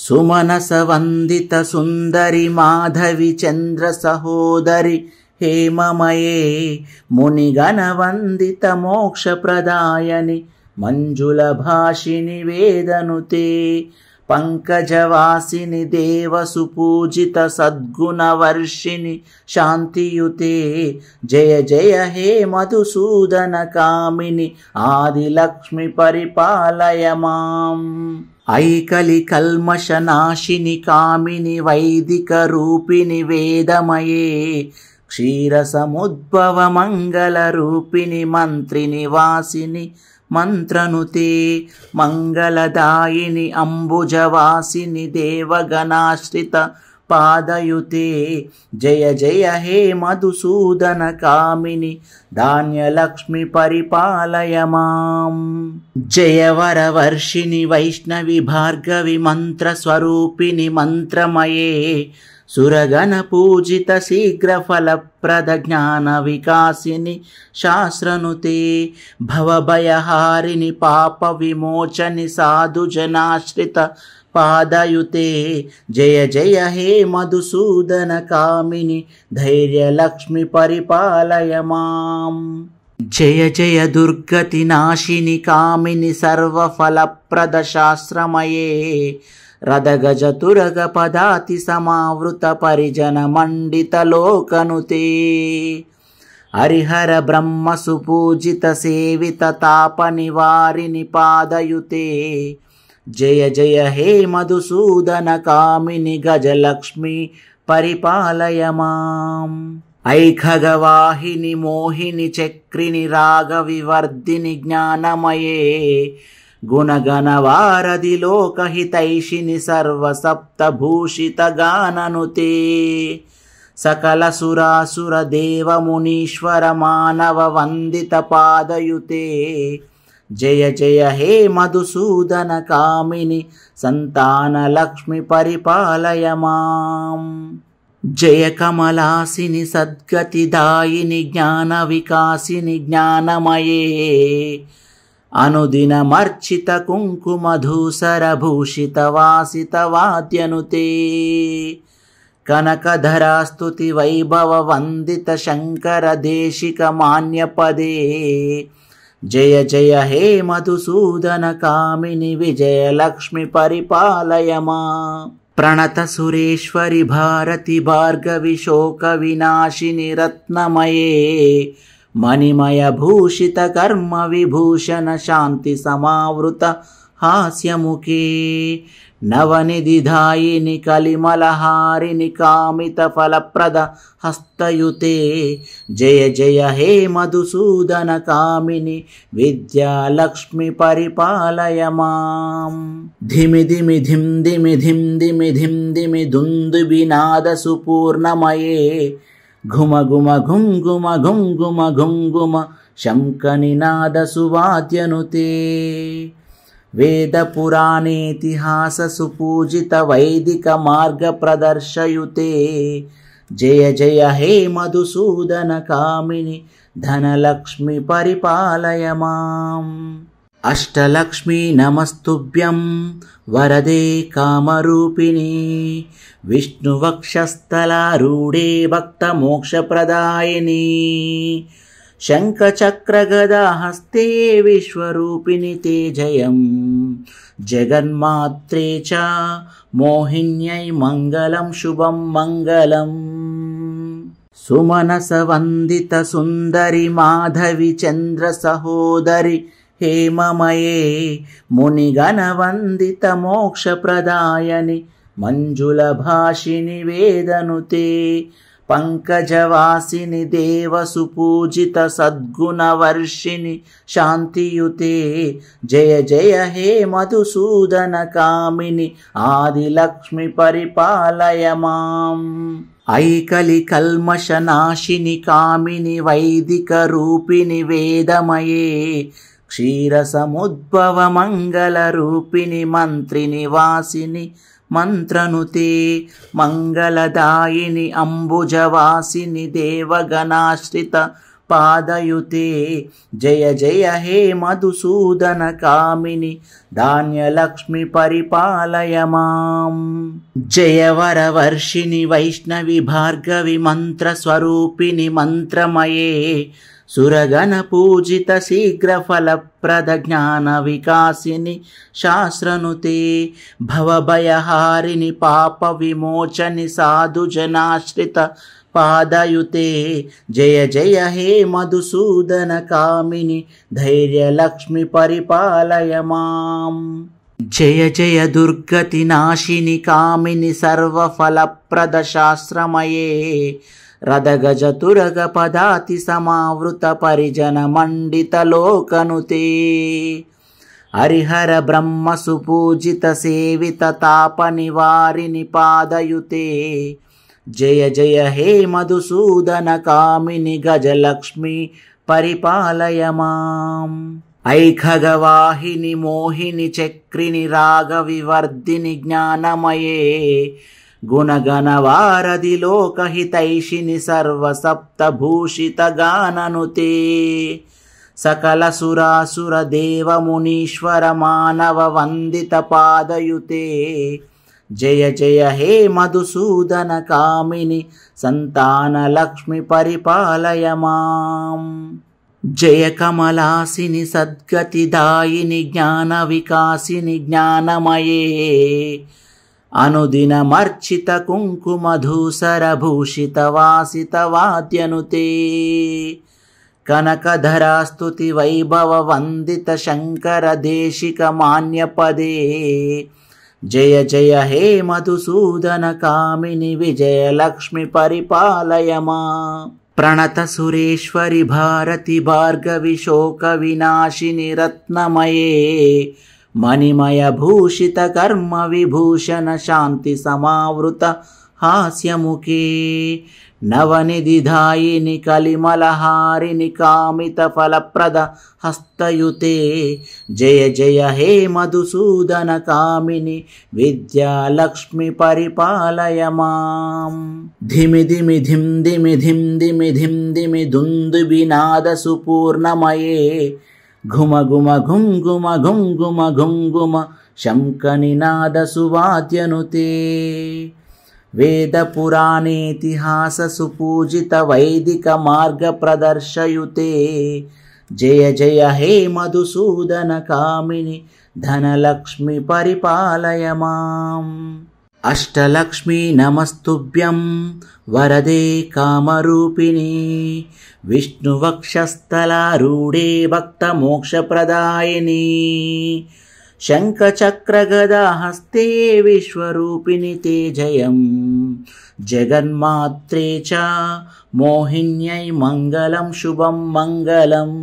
సుమనస వందిత సుందరి మాధవి చంద్ర సహోదరి హేమమయే మునిగణ వందిత మోక్ష ప్రదాయని మంజుల భాషిని వేదనుతే పంకజవాసిని దేవ సుపూజిత సద్గుణ వర్షిణి శాంతియుతే జయ జయ హే మధుసూదన కామిని ఆదిలక్ష్మి పరిపాలయ మాం ఐకలి కల్మష నాశిని కామిని వైదిక రూపిణి వేదమయే క్షీర సముద్భవ మంగళ రూపిణి మంత్రిని వాసిని మంత్రనుతే మంగళదాయిని అంబుజవాసిని దేవగణాశ్రిత పాదయుతే జయ జయ హే మధుసూదన కామిని ధాన్యలక్ష్మి పరిపాలయ మాం జయ వరవర్షిణి వైష్ణవి భార్గవి మంత్రస్వరూపిణి మంత్రమయే సురగణ పూజిత శీఘ్ర ఫలప్రద జ్ఞాన వికాసిని శాస్త్రనుతే భవభయహారిణి పాప విమోచని సాధు జనాశ్రిత పాదయుతే జయ జయ హే మధుసూదన కామిని ధైర్యలక్ష్మి పరిపాలయ మాం జయ జయ దుర్గతి నాశిని కామిని సర్వఫలప్రద శాస్త్రమయే రథగజ తురగ పదాతి సమావృత పరిజన మండిత లోకనుతే హరిహర బ్రహ్మ సుపూజిత సేవిత తాప నివారిని పాదయుతే జయ జయ హే మధుసూదన కామిని గజలక్ష్మి పరిపాలయ మాం ఐఖగవాహిని మోహిని చక్రిని రాగ వివర్ధిని జ్ఞానమయే గుణగణ వారధి లోకహితైషిని సర్వసప్తభూషిత గాననుతే సకల సురాసుర దేవ మునీశ్వర మానవ వందిత పాదయుతే జయ జయ హే మధుసూదన కామిని సంతాన లక్ష్మి పరిపాలయ మాం జయ కమలాసిని సద్గతిదాయిని జ్ఞాన వికాసిని జ్ఞానమయే అనుదినమర్చిత కుంకుమధూసర భూషిత వాసిత వాద్యనుతే కనకధరాస్తుతి వైభవ వందిత శంకర దేశిక మాన్యపదే జయ జయ హే మధుసూదన కామిని విజయలక్ష్మి పరిపాలయ మాం ప్రణత సురేశ్వరి భారతి భార్గవి శోక వినాశిని రత్నమయే మణిమయ భూషిత కర్మ విభూషణ శాంతి సమావృత హాస్యముఖే నవనిధిదాయిని కలిమలహారిని కామిత ఫలప్రద హస్తయుతే జయ జయ హే మధుసూదన కామిని విద్యాలక్ష్మి పరిపాలయ మాం ధిమి ధిమి ధిం ధిమి ధిం ధిమి ధిం ధిమి దుందుబినాద సుపూర్ణమయే ఘుమ ఘుమ ఘుం ఘుమ ఘుం ఘుమ ఘుం ఘుమ శంఖనినాద సువాద్యనుతే వేద పురాణేతిహాస సుపూజిత వైదిక మార్గ ప్రదర్శయుతే జయ జయ హే మధుసూదన కామిని ధనలక్ష్మి పరిపాలయ మాం అష్టలక్ష్మీ నమస్తుభ్యం వరదే కామరూపిణి విష్ణువక్షస్థలారూఢే భక్త మోక్షప్రదాయిని శంఖచక్రగదాహస్తే విశ్వరూపిణి తే జయం జగన్మాత్రే చ మోహిన్యై మంగళం శుభం మంగళం సుమనస వందిత సుందరి మాధవి చంద్ర సహోదరి హేమమయే మునిగణ వందిత మోక్ష ప్రదాయని మంజుల భాషిని వేదనుతే పంకజవాసిని దేవ సుపూజిత సద్గుణ వర్షిణి శాంతియుతే జయ జయ హే మధుసూదన కామిని ఆదిలక్ష్మి పరిపాలయ మాం ఐకలి కల్మష నాశిని కామిని వైదిక రూపిణి వేదమయే క్షీర సముద్భవ మంగళ రూపిణి మంత్రిని వాసిని మంత్రనుతే మంగళదాయిని అంబుజవాసిని దేవగణాశ్రిత पादयुते जय जय हे मधुसूदन कामिनि धान्यलक्ष्मी परिपालय मां जय वरवर्षिणि वैष्णवि भार्गवि मन्त्रस्वरूपिणि मन्त्रमये सुरगण पूजित शीघ्र फलप्रद ज्ञान विकासिनि शास्त्रनुते भवभयहारिणि पाप विमोचनि साधु जनाश्रित पादयुते जय जय हे मधुसूदन कामिनि धैर्य लक्ष्मी परिपालय मां जय जय दुर्गति नाशिनि कामिनि सर्वफलप्रद शास्त्रमये रदगज तुरग पदाति समावृत परिजन मंडित लोकनुते हरिहर ब्रह्म सुपूजित सेवित ताप निवारिणि पादयुते जय जय हे मधुसूदन कामिनि गजलक्ष्मी परिपालय मां ऐखगवाहिनि मोहिनि चक्रिनि रागविवर्धिनि ज्ञानमये गुणगणवारधि लोकहितैषिणि सर्वसप्तभूषितगाननुते सकल सुरासुर देव मुनीश्वर मानव वंदित पादयुते जय जय हे मधुसूदन कामिनि संतान लक्ष्मी परिपालय मां जय कमलासिनि सद्गतिदायिनि ज्ञान विकासिनि ज्ञानमये अनुदिनमर्चित कुङ्कुमधूसर भूषित वासित वाद्यनुते कनकधरा स्तुति वैभव वंदित शंकर देशिक मान्य पदे जय जय हे मधुसूदन कामिनि विजय लक्ष्मी परिपालय मां प्रणत सुरेश्वरि भारती भार्गवि शोक विनाशिनि रत्नमये मणिमय भूषित कर्म विभूषण शांति समावृत हास्यमुखे नवनिधिदायिनि कलिमलहारिणि कामित फलप्रद हस्तयुते जय जय हे मधुसूदन कामिनि विद्यालक्ष्मी परिपालय मां धिमि धिमि धिम धिमि धिम धिमि धिम धिमि धुन्दुबिनाद सुपूर्णमये घुम घुम घुम घुम घुम घुम घुम घुम शंखनिनाद सुवाद्यनुते वेद पुराणेतिहास सुपूजित वैदिक मार्ग प्रदर्शयुते जय जय हे मधुसूदन कामिनि धनलक्ष्मी परिपालय मां अष्टलक्ष्मी नमस्तुभ्यं वरदे कामरूपिणी विष्णुवक्षस्थलारूढे भक्तमोक्षप्रदायिनी शङ्खचक्रगदाहस्ते विश्वरूपिणि ते जयं जगन्मात्रे च मोहिन्यै मङ्गलं शुभं मङ्गलम्